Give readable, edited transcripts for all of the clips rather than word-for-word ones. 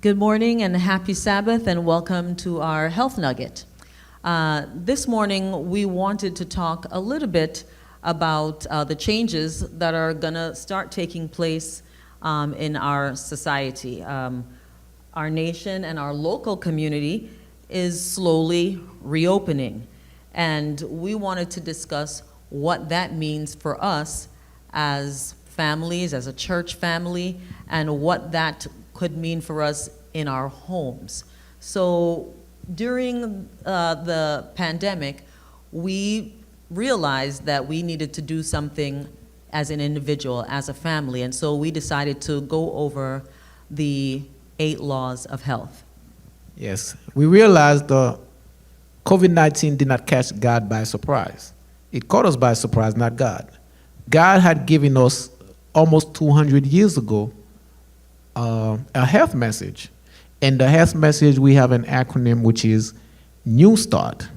Good morning and happy Sabbath, and welcome to our Health Nugget. This morning, we wanted to talk a little bit about the changes that are going to start taking place in our society. Our nation and our local community is slowly reopening, and we wanted to discuss what that means for us as families, as a church family, and what that could mean for us in our homes. So during the pandemic, we realized that we needed to do something as an individual, as a family, and so we decided to go over the 8 laws of health. Yes, we realized the COVID-19 did not catch God by surprise. It caught us by surprise, not God. God had given us almost 200 years ago a health message. And the health message, we have an acronym which is New Start.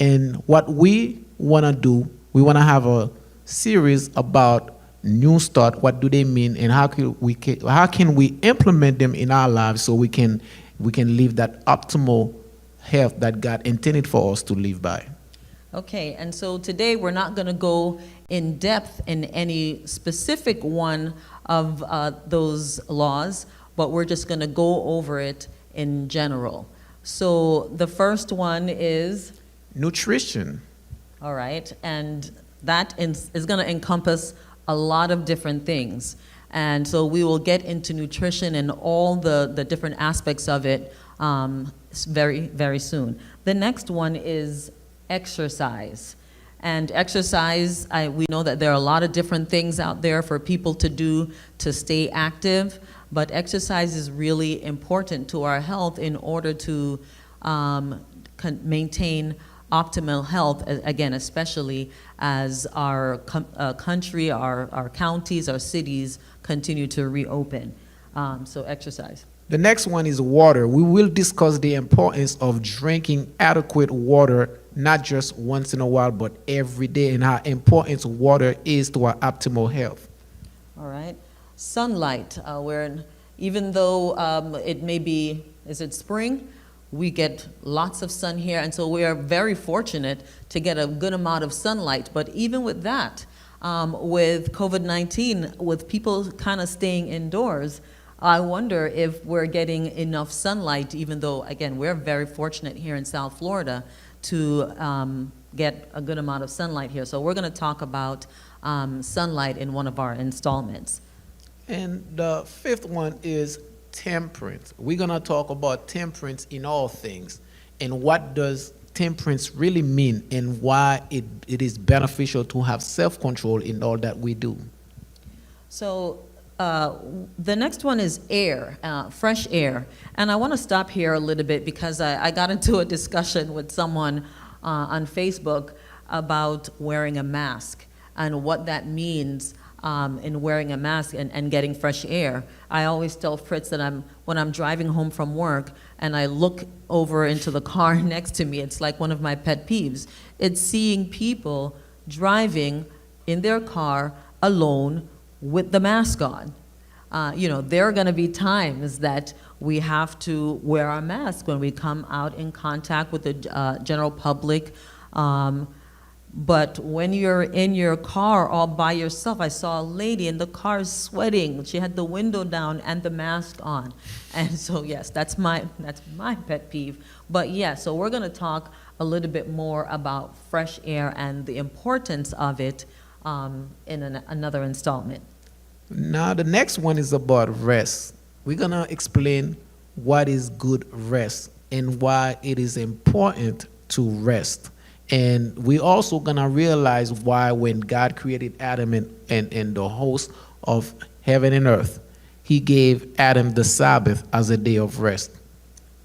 And what we want to do, we want to have a series about New Start. What do they mean, and how can we implement them in our lives so we can live that optimal health that God intended for us to live by. Okay, and so today we're not going to go in depth in any specific one of those laws, but we're just going to go over it in general. So the first one is nutrition. All right, and that is going to encompass a lot of different things. And so we will get into nutrition and all the different aspects of it very, very soon. The next one is exercise. And exercise, we know that there are a lot of different things out there for people to do to stay active, but exercise is really important to our health in order to maintain optimal health, again, especially as our country, our counties, our cities continue to reopen. So exercise. The next one is water. We will discuss the importance of drinking adequate water, not just once in a while, but every day, and how important water is to our optimal health. All right. Sunlight. Even though it may be, is it spring? We get lots of sun here, and so we are very fortunate to get a good amount of sunlight. But even with that, with COVID-19, with people kind of staying indoors, I wonder if we're getting enough sunlight, even though, again, we're very fortunate here in South Florida to get a good amount of sunlight here. So we're going to talk about sunlight in one of our installments. And the fifth one is temperance. We're going to talk about temperance in all things, and what does temperance really mean, and why it is beneficial to have self-control in all that we do. So the next one is air, fresh air. And I want to stop here a little bit because I got into a discussion with someone on Facebook about wearing a mask and what that means in wearing a mask and getting fresh air. I always tell Fritz that when I'm driving home from work and I look over into the car next to me, it's like one of my pet peeves. It's seeing people driving in their car alone with the mask on. There are going to be times that we have to wear our mask when we come out in contact with the general public. But when you're in your car all by yourself, I saw a lady in the car sweating. She had the window down and the mask on. And so, yes, that's my pet peeve. But yeah, so we're going to talk a little bit more about fresh air and the importance of it in another installment. Now, the next one is about rest. We're going to explain what is good rest and why it is important to rest. And we're also going to realize why when God created Adam and the host of heaven and earth, he gave Adam the Sabbath as a day of rest.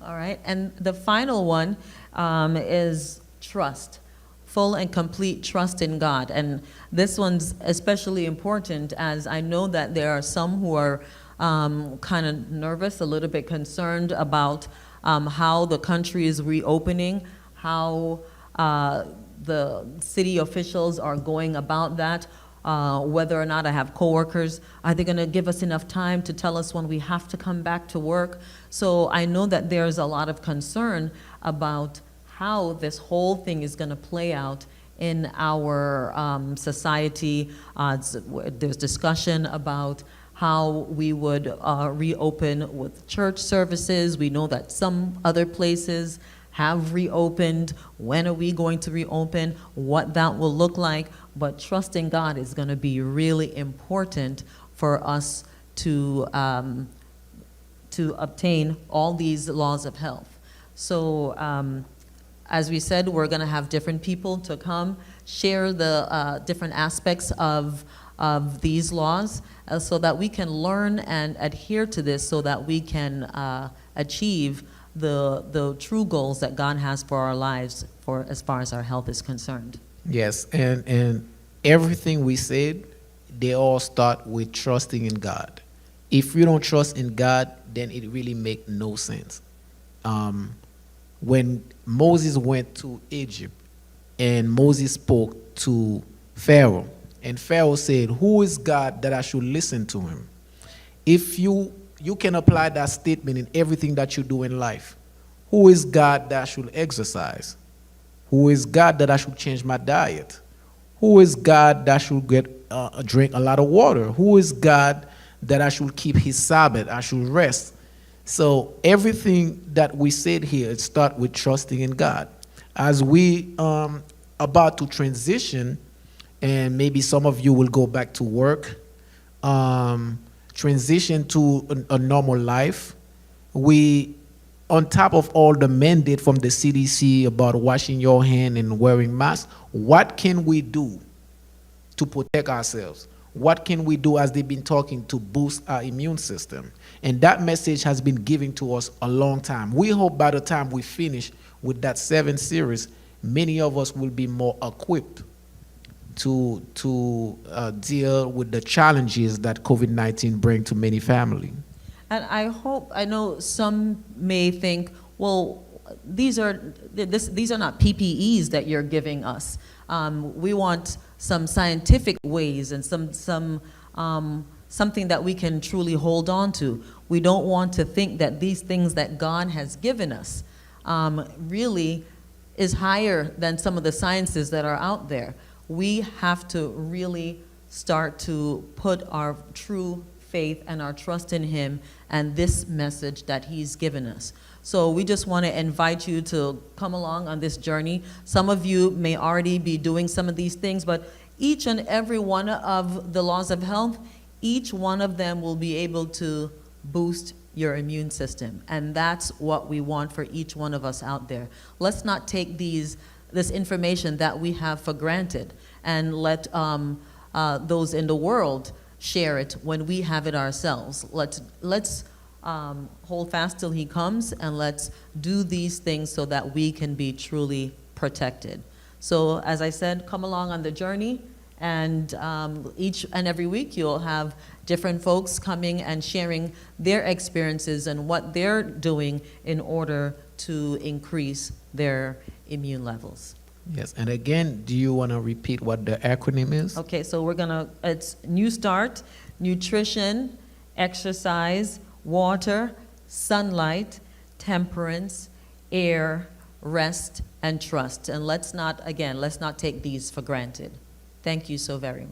All right. And the final one is trust. Full and complete trust in God. And this one's especially important as I know that there are some who are kind of nervous, a little bit concerned about how the country is reopening, how the city officials are going about that. whether or not I have coworkers. Are they going to give us enough time to tell us when we have to come back to work? So I know that there's a lot of concern about how this whole thing is going to play out in our society. There's discussion about how we would reopen with church services. We know that some other places have reopened. When are we going to reopen? What that will look like. But trusting God is going to be really important for us to obtain all these laws of health. So as we said, we're going to have different people to come share the different aspects of these laws so that we can learn and adhere to this so that we can achieve the true goals that God has for our lives for as far as our health is concerned. Yes, and everything we said, they all start with trusting in God. If you don't trust in God, then it really makes no sense. When Moses went to Egypt and Moses spoke to Pharaoh, and Pharaoh said, "Who is God that I should listen to him?" If you can apply that statement in everything that you do in life. Who is God that I should exercise? Who is God that I should change my diet? Who is God that I should drink a lot of water? Who is God that I should keep his Sabbath? I should rest. So everything that we said here, it starts with trusting in God. As we about to transition, and maybe some of you will go back to work, transition to a normal life, we, on top of all the mandate from the CDC about washing your hand and wearing masks, what can we do to protect ourselves? What can we do, as they've been talking, to boost our immune system? And that message has been given to us a long time. We hope by the time we finish with that 7 series, many of us will be more equipped to deal with the challenges that COVID-19 brings to many families. And I know some may think, well, these are not PPEs that you're giving us. We want some scientific ways and something that we can truly hold on to. We don't want to think that these things that God has given us really is higher than some of the sciences that are out there. We have to really start to put our true faith and our trust in him and this message that he's given us. So we just want to invite you to come along on this journey. Some of you may already be doing some of these things, but each and every one of the laws of health, each one of them will be able to boost your immune system. And that's what we want for each one of us out there. Let's not take this information that we have for granted and let those in the world share it when we have it ourselves. Let's hold fast till he comes, and let's do these things so that we can be truly protected. So as I said, come along on the journey, and each and every week you'll have different folks coming and sharing their experiences and what they're doing in order to increase their immune levels. Yes, and again, do you want to repeat what the acronym is? Okay, so it's New Start, nutrition, exercise, water, sunlight, temperance, air, rest, and trust. And let's not take these for granted. Thank you so very much.